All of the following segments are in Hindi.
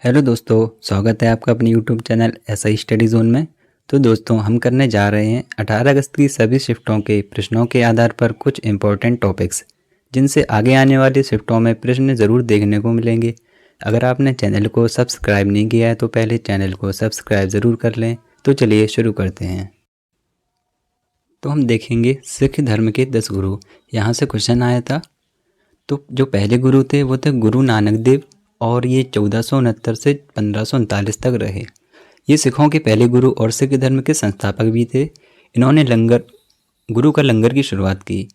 हेलो दोस्तों, स्वागत है आपका अपने YouTube channel SI study zone में। तो दोस्तों, हम करने जा रहे हैं 18 अगस्त की सभी शिफ्टों के प्रश्नों के आधार पर कुछ इम्पोर्टेंट टॉपिक्स, जिनसे आगे आने वाली शिफ्टों में प्रश्न ज़रूर देखने को मिलेंगे। अगर आपने चैनल को सब्सक्राइब नहीं किया है तो पहले चैनल को सब्सक्राइब ज़रूर कर लें। तो चलिए शुरू करते हैं। तो हम देखेंगे सिख धर्म के 10 गुरु। यहाँ से क्वेश्चन आया था। तो जो पहले गुरु थे वो थे गुरु नानक देव, और ये 1469 से 1539 तक रहे। ये सिखों के पहले गुरु और सिख धर्म के संस्थापक भी थे। इन्होंने गुरु का लंगर की शुरुआत की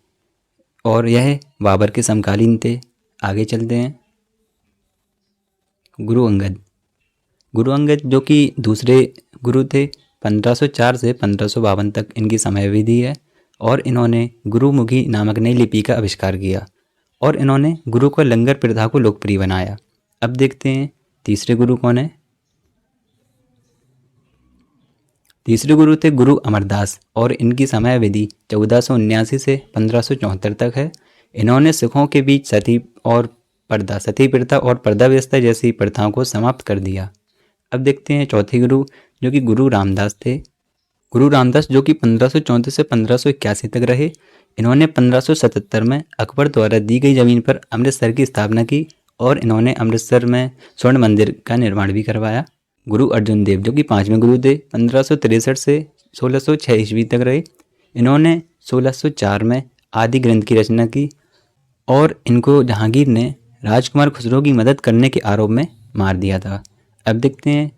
और यह बाबर के समकालीन थे। आगे चलते हैं। गुरु अंगद जो कि दूसरे गुरु थे, 1504 से 1552 तक इनकी समय अवधि है। और इन्होंने गुरुमुखी नामक नई लिपि का आविष्कार किया और इन्होंने गुरु का लंगर प्रथा को लोकप्रिय बनाया। अब देखते हैं तीसरे गुरु कौन है। तीसरे गुरु थे गुरु अमरदास और इनकी समय अवधि 1479 से 1574 तक है। इन्होंने सिखों के बीच सती प्रथा और पर्दा व्यवस्था जैसी प्रथाओं को समाप्त कर दिया। अब देखते हैं चौथे गुरु, जो कि गुरु रामदास थे। गुरु रामदास जो कि 1534 से 1581 तक रहे। इन्होंने 1577 में अकबर द्वारा दी गई जमीन पर अमृतसर की स्थापना की और इन्होंने अमृतसर में स्वर्ण मंदिर का निर्माण भी करवाया। गुरु अर्जुन देव जो कि 5वें गुरु थे, 1563 से 1606 ईस्वी तक रहे। इन्होंने 1604 में आदि ग्रंथ की रचना की और इनको जहांगीर ने राजकुमार खुसरो की मदद करने के आरोप में मार दिया था। अब देखते हैं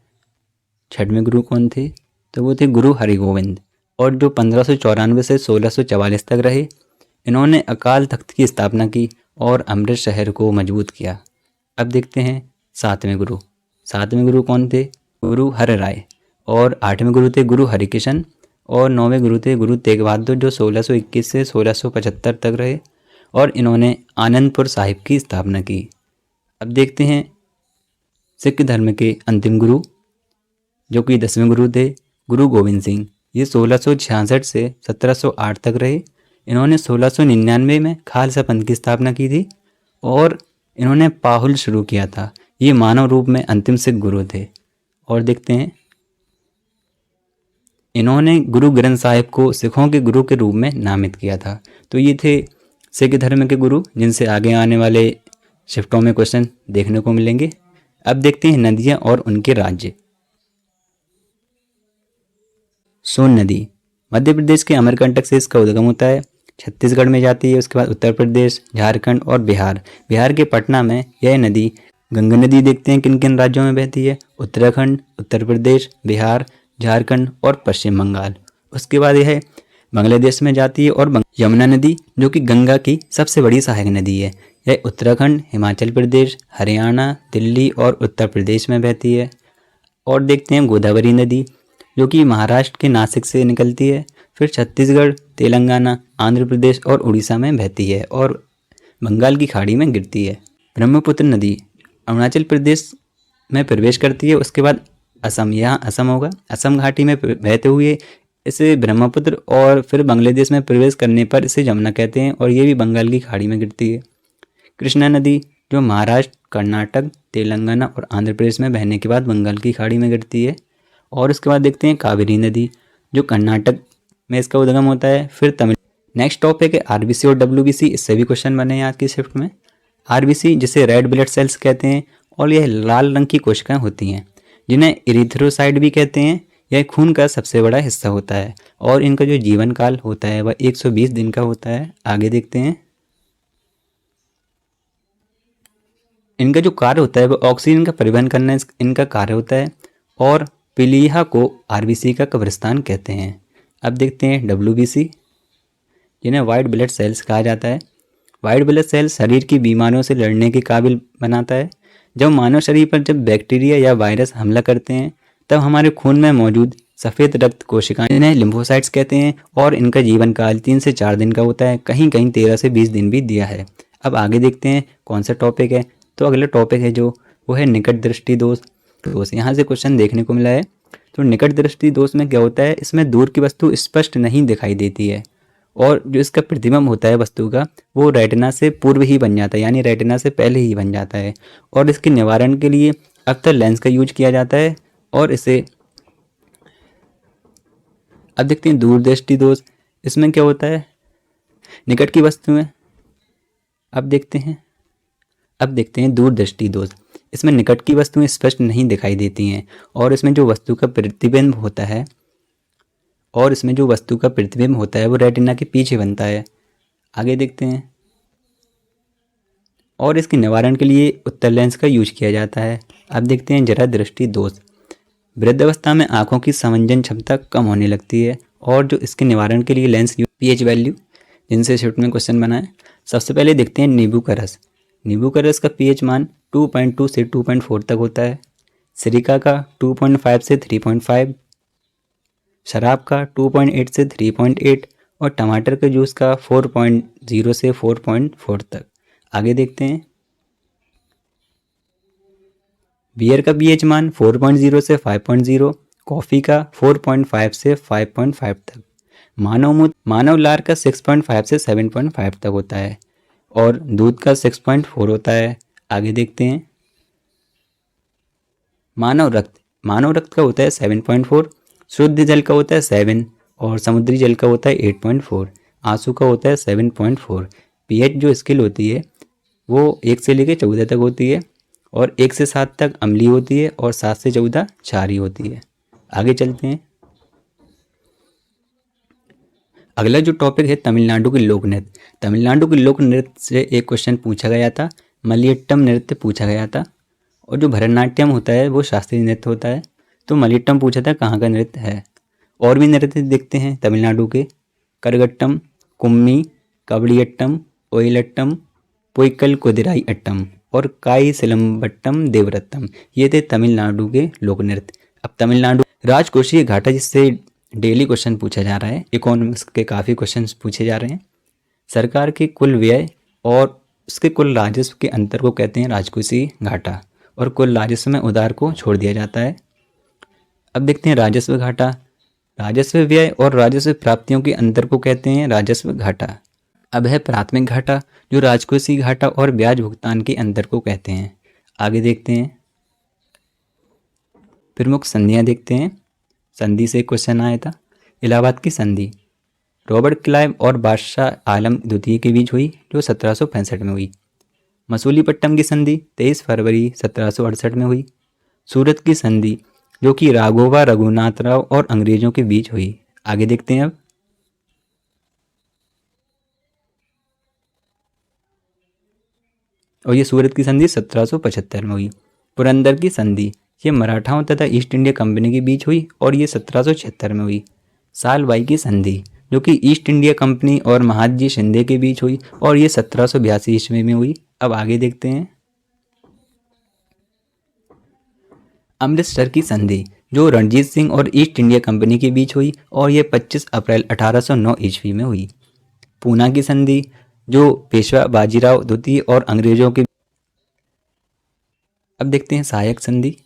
छठवें गुरु कौन थे। तो वो थे गुरु हरिगोविंद, और जो 1594 से 1644 तक रहे। इन्होंने अकाल तख्त की स्थापना की और अमृत शहर को मजबूत किया। अब देखते हैं सातवें गुरु कौन थे। गुरु हर राय, और 8वें गुरु थे गुरु हरिकिशन, और 9वें गुरु थे गुरु तेग बहादुर जो 1621 से 1675 तक रहे और इन्होंने आनंदपुर साहिब की स्थापना की। अब देखते हैं सिख धर्म के अंतिम गुरु, जो कि 10वें गुरु थे गुरु गोविंद सिंह। ये 1666 से 1708 तक रहे। इन्होंने 1699 में खालसा पंथ की स्थापना की थी और इन्होंने पाहुल शुरू किया था। ये मानव रूप में अंतिम सिख गुरु थे। और देखते हैं इन्होंने गुरु ग्रंथ साहिब को सिखों के गुरु के रूप में नामित किया था। तो ये थे सिख धर्म के गुरु, जिनसे आगे आने वाले शिफ्टों में क्वेश्चन देखने को मिलेंगे। अब देखते हैं नदियाँ और उनके राज्य। सोन नदी मध्य प्रदेश के अमरकंटक से इसका उद्गम होता है, छत्तीसगढ़ में जाती है। उसके बाद उत्तर प्रदेश, झारखंड और बिहार के पटना में यह नदी गंगा नदी देखते हैं किन किन राज्यों में बहती है। उत्तराखंड, उत्तर प्रदेश, बिहार, झारखंड और पश्चिम बंगाल। उसके बाद यह बांग्लादेश में जाती है। और यमुना नदी जो कि गंगा की सबसे बड़ी सहायक नदी है, यह उत्तराखंड, हिमाचल प्रदेश, हरियाणा, दिल्ली और उत्तर प्रदेश में बहती है। और देखते हैं गोदावरी नदी, जो कि महाराष्ट्र के नासिक से निकलती है, फिर छत्तीसगढ़, तेलंगाना, आंध्र प्रदेश और उड़ीसा में बहती है और बंगाल की खाड़ी में गिरती है। ब्रह्मपुत्र नदी अरुणाचल प्रदेश में प्रवेश करती है। उसके बाद असम, यहाँ असम होगा, असम घाटी में बहते हुए इसे ब्रह्मपुत्र, और फिर बांग्लादेश में प्रवेश करने पर इसे जमुना कहते हैं और ये भी बंगाल की खाड़ी में गिरती है। कृष्णा नदी जो महाराष्ट्र, कर्नाटक, तेलंगाना और आंध्र प्रदेश में बहने के बाद बंगाल की खाड़ी में गिरती है। और उसके बाद देखते हैं कावेरी नदी, जो कर्नाटक में इसका उद्गम होता है, फिर तमिल। नेक्स्ट टॉपिक है आरबीसी और डब्ल्यूबीसी। इससे भी क्वेश्चन बने हैं आज की शिफ्ट में। आरबीसी जिसे रेड ब्लड सेल्स कहते हैं, और यह लाल रंग की कोशिकाएं होती हैं, जिन्हें इरिथ्रोसाइट भी कहते हैं। यह खून का सबसे बड़ा हिस्सा होता है और इनका जो जीवन काल होता है वह 120 दिन का होता है। आगे देखते हैं इनका जो कार्य होता है वह ऑक्सीजन का परिवहन करना इनका कार्य होता है। और पीलिया को आरबीसी का कब्रिस्तान कहते हैं। अब देखते हैं डब्ल्यूबीसी, जिन्हें वाइट ब्लड सेल्स कहा जाता है। वाइट ब्लड सेल्स शरीर की बीमारियों से लड़ने के काबिल बनाता है। जब मानव शरीर पर बैक्टीरिया या वायरस हमला करते हैं तब हमारे खून में मौजूद सफ़ेद रक्त कोशिकाएं, इन्हें लिम्फोसाइट्स कहते हैं, और इनका जीवन काल 3 से 4 दिन का होता है। कहीं कहीं 13 से 20 दिन भी दिया है। अब आगे देखते हैं कौन सा टॉपिक है। तो अगला टॉपिक है जो वो है निकट दृष्टि दोष। यहाँ से क्वेश्चन देखने को मिला है। तो निकट दृष्टि दोष में क्या होता है, इसमें दूर की वस्तु स्पष्ट नहीं दिखाई देती है और जो इसका प्रतिबिंब होता है वस्तु का वो रेटिना से पूर्व ही बन जाता है, यानी रेटिना से पहले ही बन जाता है। और इसके निवारण के लिए अब तक लेंस का यूज किया जाता है और इसे अब देखते हैं दूरदृष्टि दोष। इसमें क्या होता है, निकट की वस्तुएं। अब देखते हैं दूरदृष्टि दोष। इसमें निकट की वस्तुएं स्पष्ट नहीं दिखाई देती हैं और इसमें जो वस्तु का प्रतिबिंब होता है वो रेटिना के पीछे बनता है। आगे देखते हैं। और इसके निवारण के लिए उत्तल लेंस का यूज किया जाता है। अब देखते हैं जरा दृष्टि दोष। वृद्धावस्था में आंखों की संवेदन क्षमता कम होने लगती है और जो इसके निवारण के लिए लेंस पीएच वैल्यू जिनसे शिफ्ट में क्वेश्चन बनाए। सबसे पहले देखते हैं नींबू का रस। नींबू का रस का पीएच मान 2.2 से 2.4 तक होता है। सिरिका का 2.5 से 3.5, शराब का 2.8 से 3.8 और टमाटर के जूस का 4.0 से 4.4 तक। आगे देखते हैं। बियर का पीएच मान 4.0 से 5.0, कॉफ़ी का 4.5 से 5.5 तक। मानव लार का 6.5 से 7.5 तक होता है और दूध का 6.4 होता है। आगे देखते हैं। मानव रक्त का होता है 7.4, शुद्ध जल का होता है 7 और समुद्री जल का होता है 8.4, आंसू का होता है 7.4। पीएच जो स्केल होती है वो 1 से लेकर 14 तक होती है और 1 से 7 तक अम्लीय होती है और 7 से 14 क्षारीय होती है। आगे चलते हैं। अगला जो टॉपिक है तमिलनाडु के लोक नृत्य। तमिलनाडु के लोक नृत्य से एक क्वेश्चन पूछा गया था, मलियट्टम नृत्य पूछा गया था। और जो भरतनाट्यम होता है वो शास्त्रीय नृत्य होता है। तो मलियट्टम पूछा था कहाँ का नृत्य है। और भी नृत्य देखते हैं तमिलनाडु के। करगट्टम, कुम्मी, कबड्डीयट्टम, ओयलट्टम, पोइकल कुदिराई अट्टम और काई सिलम्बट्टम देवरत्तम। ये थे तमिलनाडु के लोक नृत्य। अब तमिलनाडु राजकोषीय घाटा, जिससे डेली क्वेश्चन पूछा जा रहा है, इकोनॉमिक्स के काफ़ी क्वेश्चन पूछे जा रहे हैं। सरकार के कुल व्यय और उसके कुल राजस्व के अंतर को कहते हैं राजकोषीय घाटा और कुल राजस्व में उधार को छोड़ दिया जाता है। अब देखते हैं राजस्व घाटा। राजस्व व्यय और राजस्व प्राप्तियों के अंतर को कहते हैं राजस्व घाटा। अब है प्राथमिक घाटा, जो राजकोषीय घाटा और ब्याज भुगतान के अंतर को कहते हैं। आगे देखते हैं। प्रमुख संधियां देखते हैं। संधि से क्वेश्चन आया था। इलाहाबाद की संधि रॉबर्ट क्लाइव और बादशाह आलम द्वितीय के बीच हुई, जो 1765 में हुई। मसूलीपट्टम की संधि 23 फरवरी 1768 में हुई। सूरत की संधि जो कि राघोबा रघुनाथ राव और अंग्रेजों के बीच हुई। आगे देखते हैं। अब और ये सूरत की संधि 1775 में हुई। पुरंदर की संधि ये मराठाओं तथा ईस्ट इंडिया कंपनी के बीच हुई और ये 1776 में हुई। सालबाई की संधि जो कि ईस्ट इंडिया कंपनी और महादजी शिंदे के बीच हुई और ये 1782 ईस्वी में हुई। अब आगे देखते हैं। अमृतसर की संधि जो रणजीत सिंह और ईस्ट इंडिया कंपनी के बीच हुई और ये 25 अप्रैल 1809 ईस्वी में हुई। पूना की संधि जो पेशवा बाजीराव द्वितीय और अंग्रेजों के। अब देखते हैं सहायक संधि।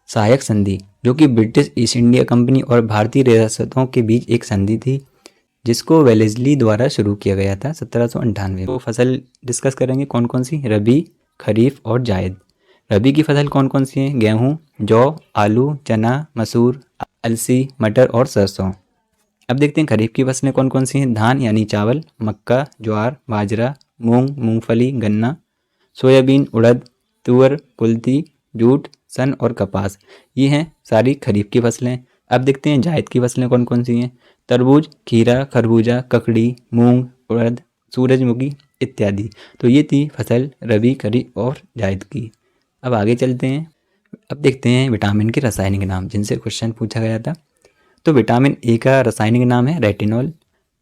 सहायक संधि जो कि ब्रिटिश ईस्ट इंडिया कंपनी और भारतीय रियासतों के बीच एक संधि थी, जिसको वेलेस्ली द्वारा शुरू किया गया था 1798 में। तो फसल डिस्कस करेंगे कौन कौन सी, रबी, खरीफ और जायद। रबी की फसल कौन कौन सी हैं? गेहूँ, जौ, आलू, चना, मसूर, अलसी, मटर और सरसों। अब देखते हैं खरीफ की फसलें कौन कौन सी हैं। धान यानी चावल, मक्का, ज्वार, बाजरा, मूंग, मूंगफली, गन्ना, सोयाबीन, उड़द, तुअर, कुल्थी, जूट, सन और कपास। ये हैं सारी खरीफ की फसलें। अब देखते हैं जायद की फसलें कौन कौन सी हैं। तरबूज, खीरा, खरबूजा, ककड़ी, मूंग, उड़द, सूरजमुखी इत्यादि। तो ये थी फसल रबी, खरीफ और जायद की। अब आगे चलते हैं। अब देखते हैं विटामिन के रासायनिक नाम, जिनसे क्वेश्चन पूछा गया था। तो विटामिन ए का रासायनिक नाम है रेटिनॉल।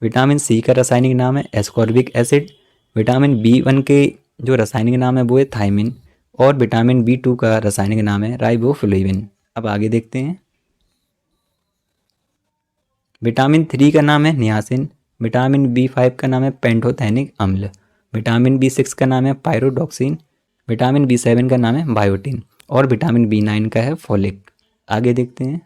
विटामिन सी का रासायनिक नाम है एस्कॉर्बिक एसिड। विटामिन बी1 के जो रासायनिक नाम है वो है थायमिन और विटामिन बी2 का रासायनिक नाम है राइबोफ्लेविन। अब आगे देखते हैं। विटामिन 3 का नाम है नियासिन। विटामिन बी5 का नाम है पेंटोथेनिक अम्ल। विटामिन बी6 का नाम है पायरोडॉक्सिन। विटामिन बी7 का नाम है बायोटिन और विटामिन बी9 का है फोलिक। आगे देखते हैं।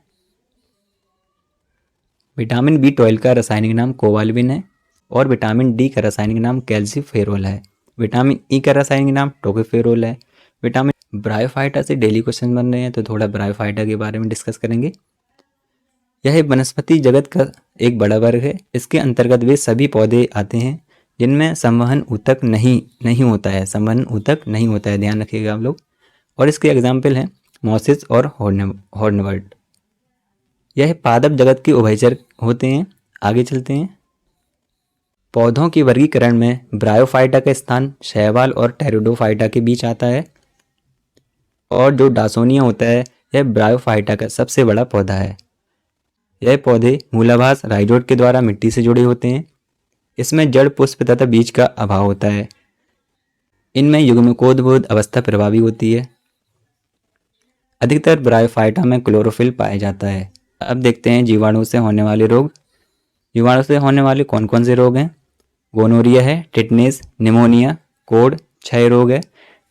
विटामिन बी12 का रासायनिक नाम कोबाल्विन है और विटामिन डी का रासायनिक नाम कैल्सीफेरोल है। विटामिन ई का रासायनिक नाम टोकोफेरोल है। विटामिन ब्रायोफाइटा से डेली क्वेश्चन बन रहे हैं, तो थोड़ा ब्रायोफाइटा के बारे में डिस्कस करेंगे। यह वनस्पति जगत का एक बड़ा वर्ग है। इसके अंतर्गत वे सभी पौधे आते हैं जिनमें संवहन ऊतक नहीं होता है। संवहन ऊतक नहीं होता है, ध्यान रखिएगा आप लोग। और इसके एग्जाम्पल हैं मॉसिस और हॉर्नवर्ट। यह पादप जगत के उभयचर होते हैं। आगे चलते हैं। पौधों के वर्गीकरण में ब्रायोफाइटा का स्थान शैवाल और टेरिडोफाइटा के बीच आता है। और जो डासोनिया होता है, यह ब्रायोफाइटा का सबसे बड़ा पौधा है। यह पौधे मूलाभास राइजोट के द्वारा मिट्टी से जुड़े होते हैं। इसमें जड़, पुष्प तथा बीज का अभाव होता है। इनमें युग्मकोद्भूत अवस्था प्रभावी होती है। अधिकतर ब्रायोफाइटा में क्लोरोफिल पाया जाता है। अब देखते हैं जीवाणु से होने वाले रोग। जीवाणु से होने वाले कौन कौन से रोग हैं? गोनोरिया है, टिटनेस, निमोनिया, कोढ़, क्षय रोग है,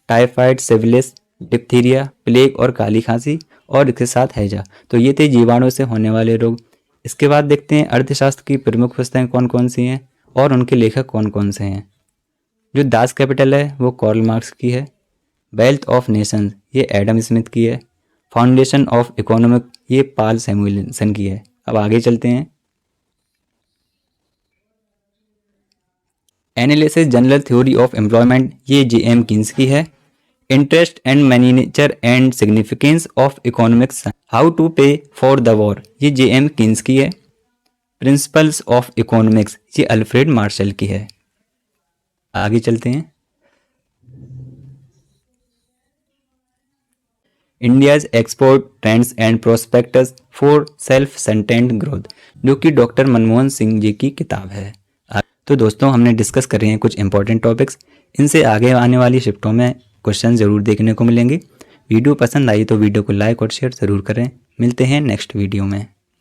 टाइफाइड, सिफिलिस, डिप्थीरिया, प्लेग और काली खांसी, और इसके साथ हैजा। तो ये थे जीवाणु से होने वाले रोग। इसके बाद देखते हैं अर्थशास्त्र की प्रमुख पुस्तकें कौन कौन सी हैं और उनके लेखक कौन कौन से हैं। जो दास कैपिटल है वो कार्ल मार्क्स की है। वेल्थ ऑफ नेशंस ये एडम स्मिथ की है। फाउंडेशन ऑफ इकोनॉमिक ये पाल सैमुएल्सन की है। अब आगे चलते हैं। Analysis general theory of employment ये J.M. कीन्स की है। Interest and nature and significance of economics, how to pay for the war ये J.M. कीन्स की है। प्रिंसिपल्स ऑफ इकोनॉमिक्स ये अल्फ्रेड मार्शल की है। आगे चलते हैं। India's export trends and prospects for self sustained growth, जो कि डॉक्टर मनमोहन सिंह जी की किताब है। तो दोस्तों, हमने डिस्कस कर रहे हैं कुछ इंपॉर्टेंट टॉपिक्स। इनसे आगे आने वाली शिफ्टों में क्वेश्चन ज़रूर देखने को मिलेंगे। वीडियो पसंद आई तो वीडियो को लाइक और शेयर ज़रूर करें। मिलते हैं नेक्स्ट वीडियो में।